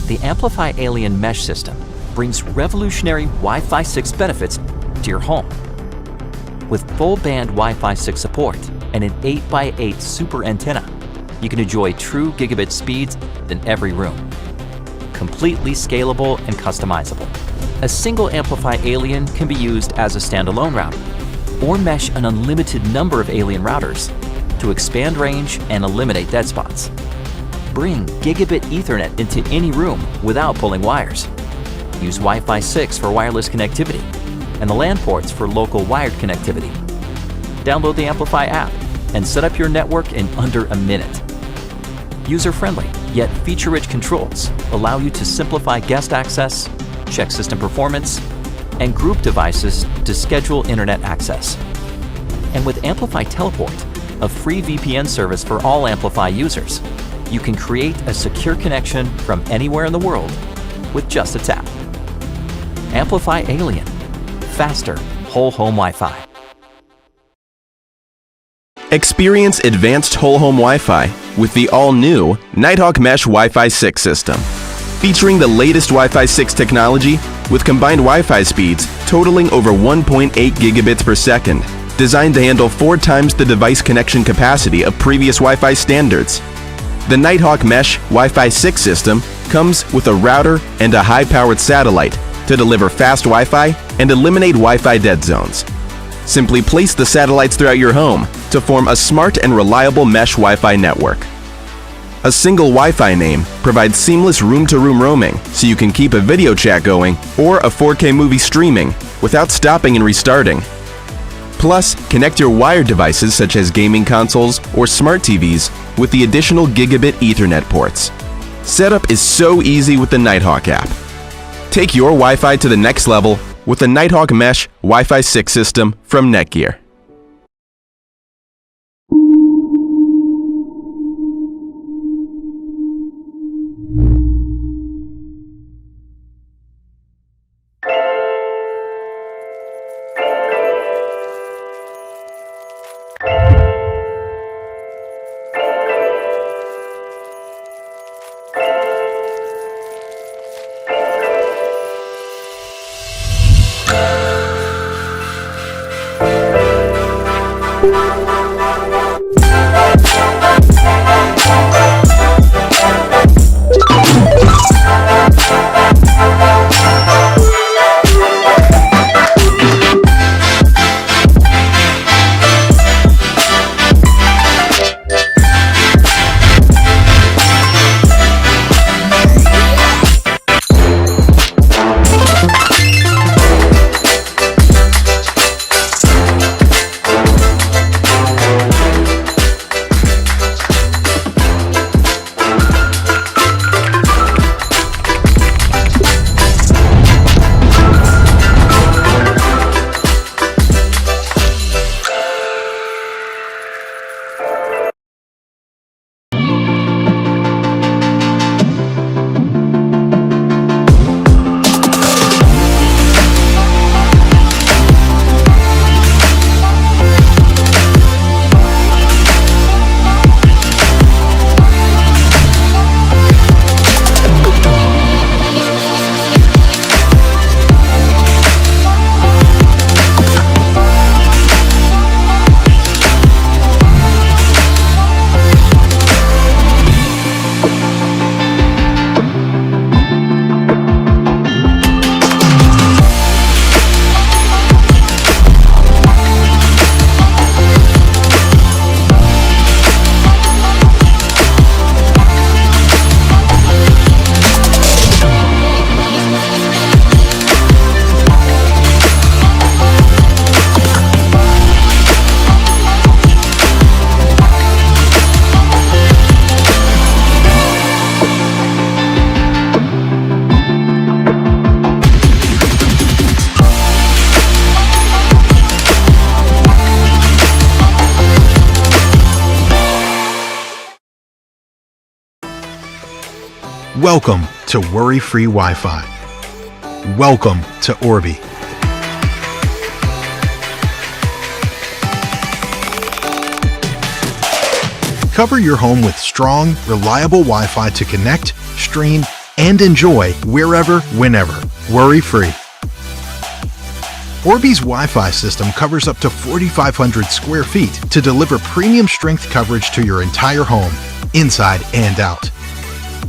The AmpliFi Alien Mesh System brings revolutionary Wi-Fi 6 benefits to your home. With full-band Wi-Fi 6 support and an 8x8 super antenna, you can enjoy true gigabit speeds in every room. Completely scalable and customizable. A single AmpliFi Alien can be used as a standalone router, or mesh an unlimited number of Alien routers to expand range and eliminate dead spots. Bring gigabit Ethernet into any room without pulling wires. Use Wi-Fi 6 for wireless connectivity and the LAN ports for local wired connectivity. Download the AmpliFi app and set up your network in under a minute. User-friendly, yet feature-rich controls allow you to simplify guest access, check system performance, and group devices to schedule internet access. And with AmpliFi Teleport, a free VPN service for all AmpliFi users, you can create a secure connection from anywhere in the world with just a tap. AmpliFi Alien. Faster whole home Wi-Fi. Experience advanced whole home Wi-Fi with the all-new Nighthawk Mesh Wi-Fi 6 system. Featuring the latest Wi-Fi 6 technology with combined Wi-Fi speeds totaling over 1.8 gigabits per second, designed to handle 4 times the device connection capacity of previous Wi-Fi standards. The Nighthawk Mesh Wi-Fi 6 system comes with a router and a high-powered satellite to deliver fast Wi-Fi and eliminate Wi-Fi dead zones. Simply place the satellites throughout your home to form a smart and reliable mesh Wi-Fi network. A single Wi-Fi name provides seamless room-to-room roaming so you can keep a video chat going or a 4K movie streaming without stopping and restarting. Plus, connect your wired devices such as gaming consoles or smart TVs with the additional gigabit Ethernet ports. Setup is so easy with the Nighthawk app. Take your Wi-Fi to the next level with the Nighthawk Mesh Wi-Fi 6 system from NETGEAR. Welcome to Worry-Free Wi-Fi. Welcome to Orbi. Cover your home with strong, reliable Wi-Fi to connect, stream, and enjoy wherever, whenever, worry-free. Orbi's Wi-Fi system covers up to 4,500 square feet to deliver premium strength coverage to your entire home, inside and out.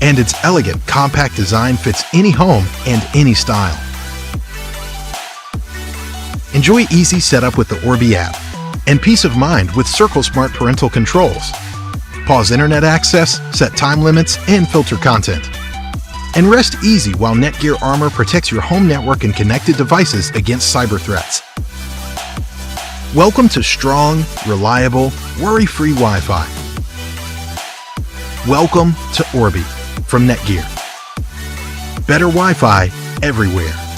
And its elegant, compact design fits any home and any style. Enjoy easy setup with the Orbi app and peace of mind with Circle Smart Parental Controls. Pause internet access, set time limits, and filter content. And rest easy while NETGEAR Armor protects your home network and connected devices against cyber threats. Welcome to strong, reliable, worry-free Wi-Fi. Welcome to Orbi from NETGEAR. Better Wi-Fi everywhere.